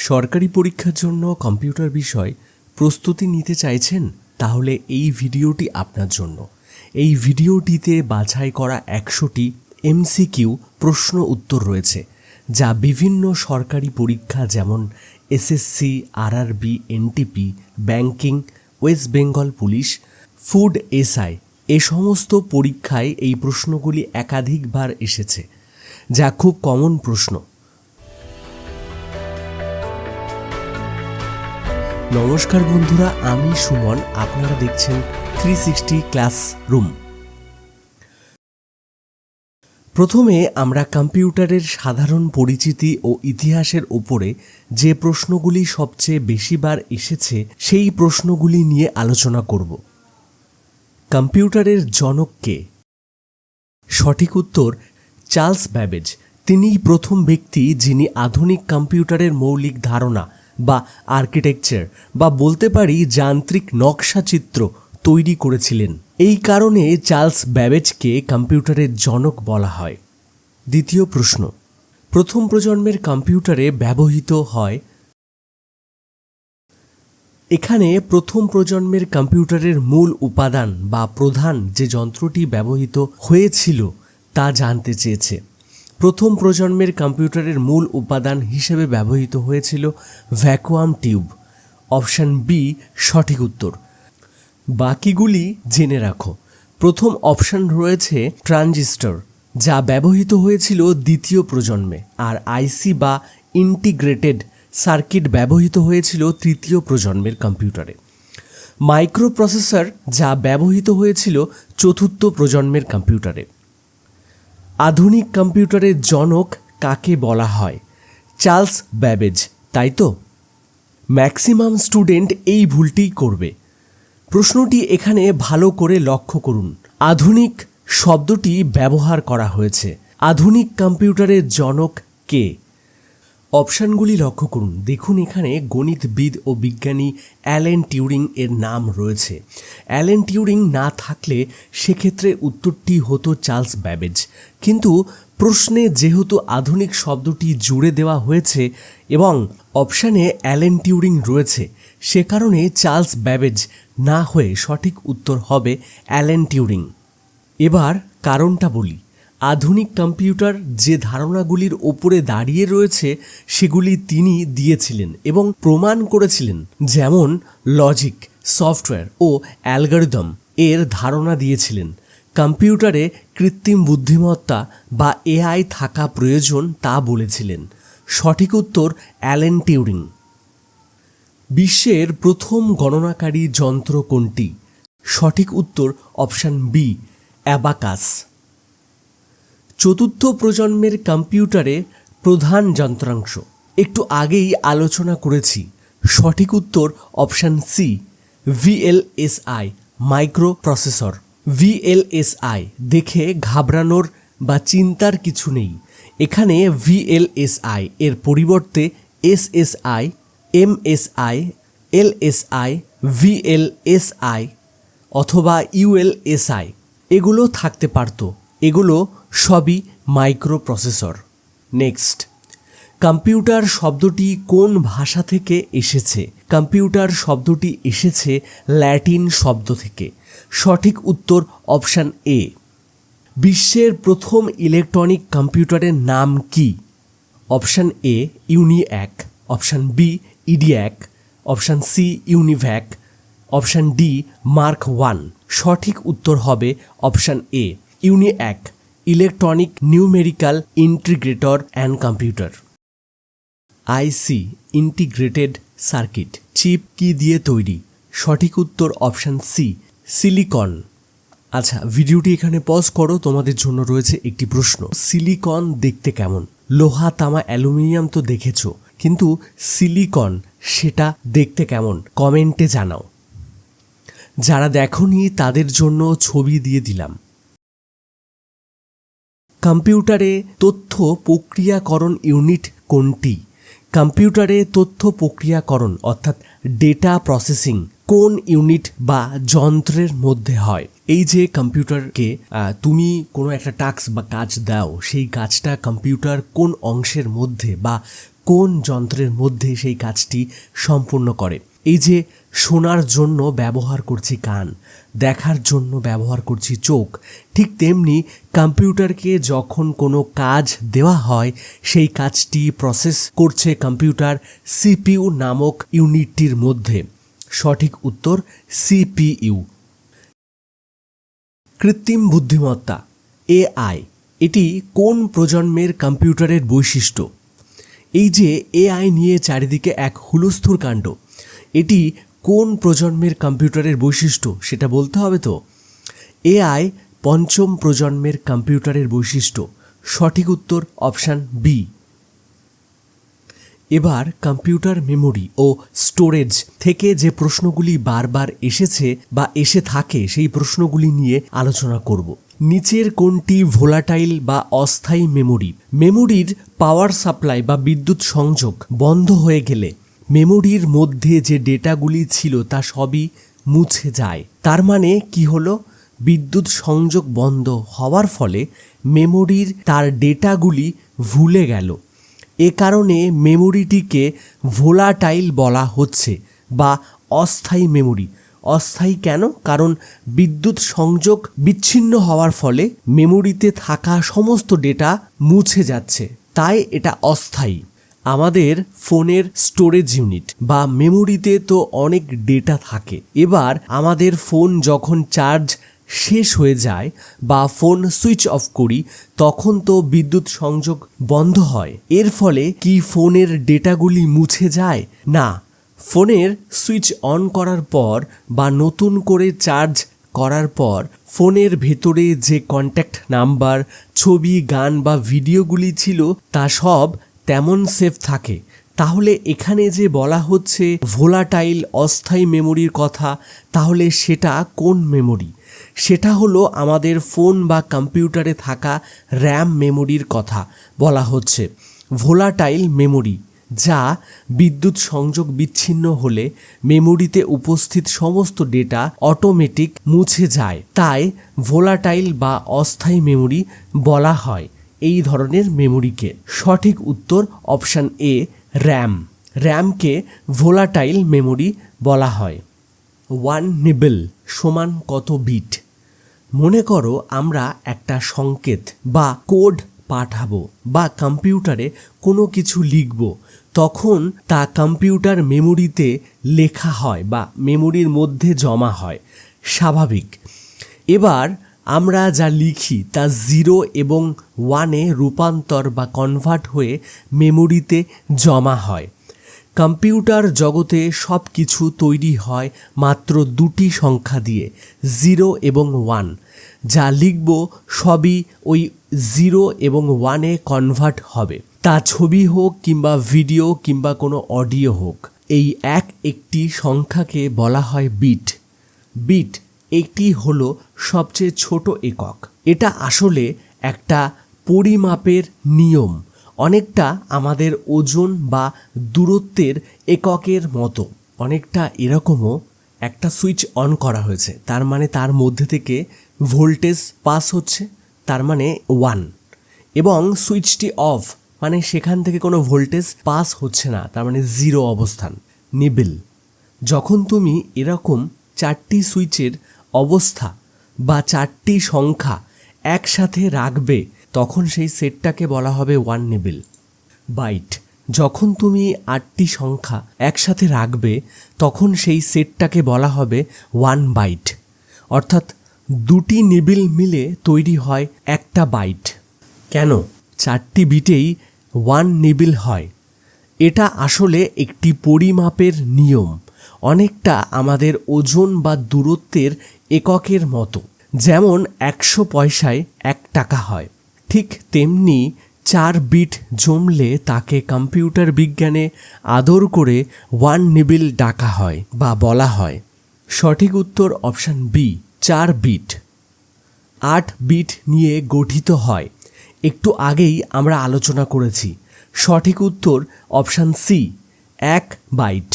সরকারি পরীক্ষার জন্য কম্পিউটার বিষয় প্রস্তুতি নিতে চাইছেন? তাহলে এই ভিডিওটি আপনার জন্য। এই ভিডিওটিতে বাছাই করা 100টি MCQ প্রশ্ন উত্তর রয়েছে, যা বিভিন্ন সরকারি পরীক্ষা যেমন SSC, RRB, NTP, banking, West Bengal police, food SI এ সমস্ত পরীক্ষায় এই প্রশ্নগুলি একাধিকবার এসেছে, যা খুব কমন প্রশ্ন। নমস্কার বন্ধুরা, আমি সুমন, আপনারা দেখছেন 360 ক্লাসরুম। প্রথমে আমরা কম্পিউটারের সাধারণ পরিচিতি ও ইতিহাসের ওপরে যে প্রশ্নগুলি সবচেয়ে বেশিবার এসেছে সেই প্রশ্নগুলি নিয়ে আলোচনা করব। কম্পিউটারের জনক কে? সঠিক উত্তর চার্লস ব্যাবেজ। তিনিই প্রথম ব্যক্তি যিনি আধুনিক কম্পিউটারের মৌলিক ধারণা বা আর্কিটেকচার বা বলতে পারি যান্ত্রিক নকশাচিত্র তৈরি করেছিলেন। এই কারণে চার্লস ব্যাবেজকে কম্পিউটারের জনক বলা হয়। দ্বিতীয় প্রশ্ন, প্রথম প্রজন্মের কম্পিউটারে ব্যবহৃত হয়। এখানে প্রথম প্রজন্মের কম্পিউটারের মূল উপাদান বা প্রধান যে যন্ত্রটি ব্যবহৃত হয়েছিল তা জানতে চেয়েছে। প্রথম প্রজন্মের কম্পিউটারের মূল উপাদান হিসেবে ব্যবহৃত হয়েছিল ভ্যাকুয়াম টিউব। অপশান বি সঠিক উত্তর। বাকিগুলি জেনে রাখো। প্রথম অপশান রয়েছে ট্রানজিস্টর, যা ব্যবহৃত হয়েছিল দ্বিতীয় প্রজন্মে, আর আইসি বা ইন্টিগ্রেটেড সার্কিট ব্যবহৃত হয়েছিল তৃতীয় প্রজন্মের কম্পিউটারে। মাইক্রোপ্রসেসর, যা ব্যবহৃত হয়েছিল চতুর্থ প্রজন্মের কম্পিউটারে। আধুনিক কম্পিউটারের জনক কাকে বলা হয়? চার্লস ব্যাবেজ, তাই তো? ম্যাক্সিমাম স্টুডেন্ট এই ভুলটিই করবে। প্রশ্নটি এখানে ভালো করে লক্ষ্য করুন। আধুনিক শব্দটি ব্যবহার করা হয়েছে। আধুনিক কম্পিউটারের জনক কে? অপশানগুলি লক্ষ্য করুন। দেখুন, এখানে গণিতবিদ ও বিজ্ঞানী অ্যালেন টিউরিং এর নাম রয়েছে। অ্যালেন টিউরিং না থাকলে সেক্ষেত্রে উত্তরটি হতো চার্লস ব্যাবেজ, কিন্তু প্রশ্নে যেহেতু আধুনিক শব্দটি জুড়ে দেওয়া হয়েছে এবং অপশানে অ্যালেন টিউরিং রয়েছে, সে কারণে চার্লস ব্যাবেজ না হয়ে সঠিক উত্তর হবে অ্যালেন টিউরিং। এবার কারণটা বলি। আধুনিক কম্পিউটার যে ধারণাগুলির ওপরে দাঁড়িয়ে রয়েছে সেগুলি তিনি দিয়েছিলেন এবং প্রমাণ করেছিলেন, যেমন লজিক, সফটওয়্যার ও অ্যালগরিদম এর ধারণা দিয়েছিলেন। কম্পিউটারে কৃত্রিম বুদ্ধিমত্তা বা AI থাকা প্রয়োজন তা বলেছিলেন। সঠিক উত্তর অ্যালেন টিউরিং। বিশ্বের প্রথম গণনাকারী যন্ত্র কোনটি? সঠিক উত্তর অপশান বি অ্যাবাকাস। চতুর্থ প্রজন্মের কম্পিউটারে প্রধান যন্ত্রাংশ একটু আগেই আলোচনা করেছি। সঠিক উত্তর option C VLSI microprocessor. VLSI দেখে ঘাবড়ানোর বা চিন্তার কিছু নেই। এখানে VLSI এর পরিবর্তে SSI, MSI, LSI, VLSI অথবা ULSI এগুলো থাকতে পারত। এগুলো সবই মাইক্রোপ্রসেসর। নেক্সট, কম্পিউটার শব্দটি কোন ভাষা থেকে এসেছে? কম্পিউটার শব্দটি এসেছে ল্যাটিন শব্দ থেকে। সঠিক উত্তর অপশান এ। বিশ্বের প্রথম ইলেকট্রনিক কম্পিউটারের নাম কি? Option A ENIAC, option B EDVAC, option C UNIVAC, option D Mark 1। সঠিক উত্তর হবে option A ENIAC, electronic numerical integrator and computer. IC integrated circuit chip কি দিয়ে তৈরি? সঠিক উত্তর অপশান সি সিলিকন। আচ্ছা, ভিডিওটি এখানে পজ করো, তোমাদের জন্য রয়েছে একটি প্রশ্ন। সিলিকন দেখতে কেমন? লোহা, তামা, অ্যালুমিনিয়াম তো দেখেছো, কিন্তু সিলিকন সেটা দেখতে কেমন? কমেন্টে জানাও। যারা দেখোনি তাদের জন্য ছবি দিয়ে দিলাম। কম্পিউটারে তথ্য প্রক্রিয়াকরণ ইউনিট কোনটি? কম্পিউটারে তথ্য প্রক্রিয়াকরণ অর্থাৎ ডেটা প্রসেসিং কোন ইউনিট বা যন্ত্রের মধ্যে হয়? এই যে কম্পিউটারকে তুমি কোনো একটা টাস্ক বা কাজ দাও, সেই কাজটা কম্পিউটার কোন অংশের মধ্যে বা কোন যন্ত্রের মধ্যে সেই কাজটি সম্পূর্ণ করে। এই যে শোনার জন্য ব্যবহার করছি কান, দেখার জন্য ব্যবহার করছি চোখ, ঠিক তেমনি কম্পিউটারকে যখন কোনো কাজ দেওয়া হয় সেই কাজটি প্রসেস করছে কম্পিউটার সিপিইউ নামক ইউনিটটির মধ্যে। সঠিক উত্তর সিপিইউ। কৃত্রিম বুদ্ধিমত্তা এআই এটি কোন প্রজন্মের কম্পিউটারের বৈশিষ্ট্য? এই যে এআই নিয়ে চারিদিকে এক হুলস্থুল কাণ্ড, এটি কোন প্রজন্মের কম্পিউটারের বৈশিষ্ট্য সেটা বলতে হবে তো। এআই পঞ্চম প্রজন্মের কম্পিউটারের বৈশিষ্ট্য। সঠিক উত্তর অপশান বি। এবার কম্পিউটার মেমোরি ও স্টোরেজ থেকে যে প্রশ্নগুলি বারবার এসেছে বা এসে থাকে সেই প্রশ্নগুলি নিয়ে আলোচনা করব। নিচের কোনটি ভোলাটাইল বা অস্থায়ী মেমোরি? মেমোরির পাওয়ার সাপ্লাই বা বিদ্যুৎ সংযোগ বন্ধ হয়ে গেলে মেমোরির মধ্যে যে ডেটাগুলি ছিল তা সবই মুছে যায়। তার মানে কি হলো? বিদ্যুৎ সংযোগ বন্ধ হওয়ার ফলে মেমোরির তার ডেটাগুলি ভুলে গেল। এ কারণে মেমোরিটিকে ভোলাটাইল বলা হচ্ছে বা অস্থায়ী মেমোরি। অস্থায়ী কেন? কারণ বিদ্যুৎ সংযোগ বিচ্ছিন্ন হওয়ার ফলে মেমোরিতে থাকা সমস্ত ডেটা মুছে যাচ্ছে, তাই এটা অস্থায়ী। আমাদের ফোনের স্টোরেজ ইউনিট বা মেমোরিতে তো অনেক ডেটা থাকে। এবার আমাদের ফোন যখন চার্জ শেষ হয়ে যায় বা ফোন সুইচ অফ করি তখন তো বিদ্যুৎ সংযোগ বন্ধ হয়। এর ফলে কি ফোনের ডেটাগুলি মুছে যায়? না, ফোনের সুইচ অন করার পর বা নতুন করে চার্জ করার পর ফোনের ভেতরে যে কন্ট্যাক্ট নাম্বার, ছবি, গান বা ভিডিওগুলি ছিল তা সব তেমন সেভ থাকে। তাহলে এখানে যে বলা হচ্ছে ভোলাটাইল অস্থায়ী মেমোরির কথা, তাহলে সেটা কোন মেমোরি? সেটা হলো আমাদের ফোন বা কম্পিউটারে থাকা র্যাম মেমোরির কথা বলা হচ্ছে। ভোলাটাইল মেমোরি যা বিদ্যুৎ সংযোগ বিচ্ছিন্ন হলে মেমোরিতে উপস্থিত সমস্ত ডেটা অটোমেটিক মুছে যায়, তাই ভোলাটাইল বা অস্থায়ী মেমোরি বলা হয় এই ধরনের মেমোরিকে। সঠিক উত্তর অপশান এ, র্যাম। র্যামকে ভোলাটাইল মেমোরি বলা হয়। 1 নিবল সমান কত বিট? মনে করো আমরা একটা সংকেত বা কোড পাঠাবো বা কম্পিউটারে কোনো কিছু লিখব, তখন তা কম্পিউটার মেমোরিতে লেখা হয় বা মেমোরির মধ্যে জমা হয়, স্বাভাবিক। এবার আমরা যা লিখি তা 0 এবং 1-এ রূপান্তর বা কনভার্ট হয়ে মেমোরিতে জমা হয়। কম্পিউটার জগতে সব কিছু তৈরি হয় মাত্র দুটি সংখ্যা দিয়ে, 0 এবং 1। যা লিখব সবই ওই 0 এবং 1-এ কনভার্ট হবে, তা ছবি হোক কিংবা ভিডিও কিংবা কোনো অডিও হোক। এই একটি সংখ্যাকে বলা হয় বিট। বিট একটি হলো সবচেয়ে ছোট একক। এটা আসলে একটা পরিমাপের নিয়ম, অনেকটা আমাদের ওজন বা দূরত্বের এককের মতো। অনেকটা এরকমও একটা সুইচ অন করা হয়েছে, তার মানে তার মধ্যে থেকে ভোল্টেজ পাস হচ্ছে, তার মানে 1, এবং সুইচটি অফ মানে সেখান থেকে কোনো ভোল্টেজ পাস হচ্ছে না, তার মানে 0 অবস্থান। নিবল। যখন তুমি এরকম 4টি সুইচের অবস্থা বা 4টি সংখ্যা একসাথে রাখবে তখন সেই সেটটাকে বলা হবে 1 নিবল। বাইট। যখন তুমি 8টি সংখ্যা একসাথে রাখবে তখন সেই সেটটাকে বলা হবে 1 বাইট। অর্থাৎ 2টি নিবল মিলে তৈরি হয় একটা বাইট। কেন 4টি বিটেই 1 নিবল হয়? এটা আসলে একটি পরিমাপের নিয়ম, অনেকটা আমাদের ওজন বা দূরত্বের এককের মতো। যেমন 100 পয়সায় 1 টাকা হয়, ঠিক তেমনি 4 বিট জমলে তাকে কম্পিউটার বিজ্ঞানে আদর করে 1 নিবল ডাকা হয় বা বলা হয়। সঠিক উত্তর অপশান বি, 4 বিট। 8 বিট নিয়ে গঠিত হয়, একটু আগেই আমরা আলোচনা করেছি। সঠিক উত্তর অপশান সি, 1 বাইট।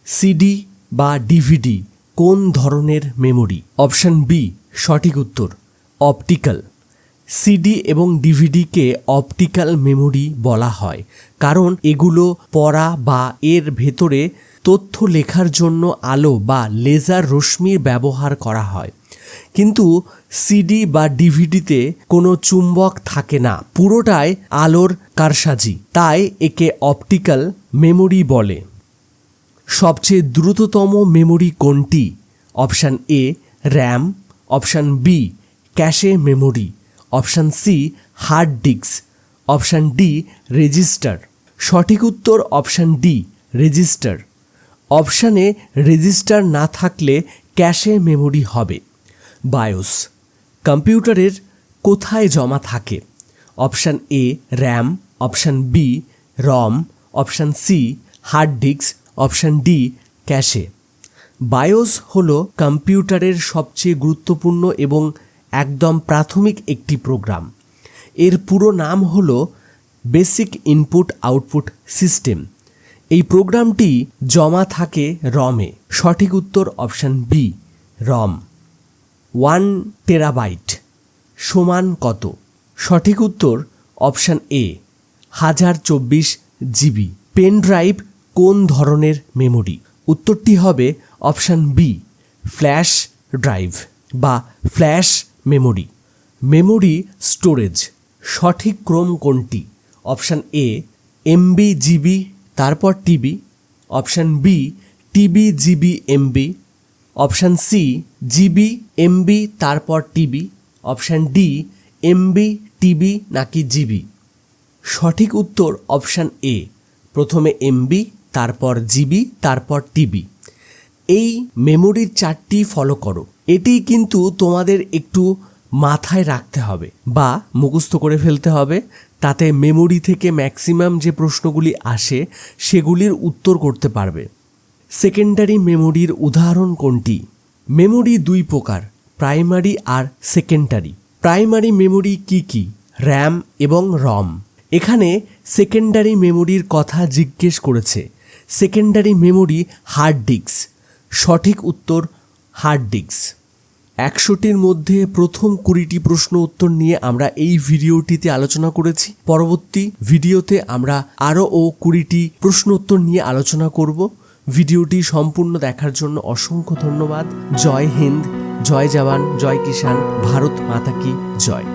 সিডি বা ডিভিডি কোন ধরনের মেমোরি? অপশান বি সঠিক উত্তর, অপটিক্যাল। সিডি এবং ডিভিডিকে অপটিক্যাল মেমোরি বলা হয়, কারণ এগুলো পড়া বা এর ভেতরে তথ্য লেখার জন্য আলো বা লেজার রশ্মির ব্যবহার করা হয়। কিন্তু সিডি বা ডিভিডিতে কোনো চুম্বক থাকে না, পুরোটাই আলোর কারসাজি, তাই একে অপটিক্যাল মেমোরি বলে। সবচেয়ে দ্রুততম মেমোরি কোনটি? Option A RAM, option B cache memory, option C hard disk, option D register. সঠিক উত্তর অপশান ডি রেজিস্টার। অপশানে রেজিস্টার না থাকলে ক্যাশে মেমোরি হবে। বায়োস কম্পিউটারের কোথায় জমা থাকে? Option A RAM, option B ROM, option C hard disk, option D cache. BIOS হলো কম্পিউটারের সবচেয়ে গুরুত্বপূর্ণ এবং একদম প্রাথমিক একটি প্রোগ্রাম। এর পুরো নাম হলো বেসিক ইনপুট আউটপুট সিস্টেম। এই প্রোগ্রামটি জমা থাকে রমে। সঠিক উত্তর অপশান বি রম। 1 টেরাবাইট সমান কত? সঠিক উত্তর option A 1024 GB. Pen drive কোন ধরনের মেমোরি? উত্তরটি হবে অপশান বি ফ্ল্যাশ ড্রাইভ বা ফ্ল্যাশ মেমোরি। মেমোরি স্টোরেজ সঠিক ক্রম কোনটি? অপশান এ এমবি জিবি তারপর TB, option B TB GB MB, option C GB MB তারপর TB, option D MB TB নাকি জিবি। সঠিক উত্তর অপশান এ প্রথমে এমবি তারপর জিবি তারপর টিবি। এই মেমোরির চারটি ফলো করো। এটি কিন্তু তোমাদের একটু মাথায় রাখতে হবে বা মুখস্থ করে ফেলতে হবে, তাতে মেমোরি থেকে ম্যাক্সিমাম যে প্রশ্নগুলি আসে সেগুলির উত্তর করতে পারবে। সেকেন্ডারি মেমোরির উদাহরণ কোনটি? মেমোরি দুই প্রকার, প্রাইমারি আর সেকেন্ডারি। প্রাইমারি মেমোরি কি কি? র্যাম এবং রম। এখানে সেকেন্ডারি মেমোরির কথা জিজ্ঞেস করেছে। Secondary memory hard disk. সঠিক উত্তর হার্ড ডিস্ক। 100টির মধ্যে প্রথম 20টি প্রশ্ন উত্তর নিয়ে আমরা এই ভিডিওটিতে আলোচনা করেছি। পরবর্তী ভিডিওতে আমরা আরও 20টি প্রশ্ন উত্তর নিয়ে আলোচনা করব। ভিডিওটি সম্পূর্ণ দেখার জন্য অসংখ্য ধন্যবাদ। জয় হিন্দ, জয় জওয়ান, জয় কিষাণ, ভারত মাতা কি জয়।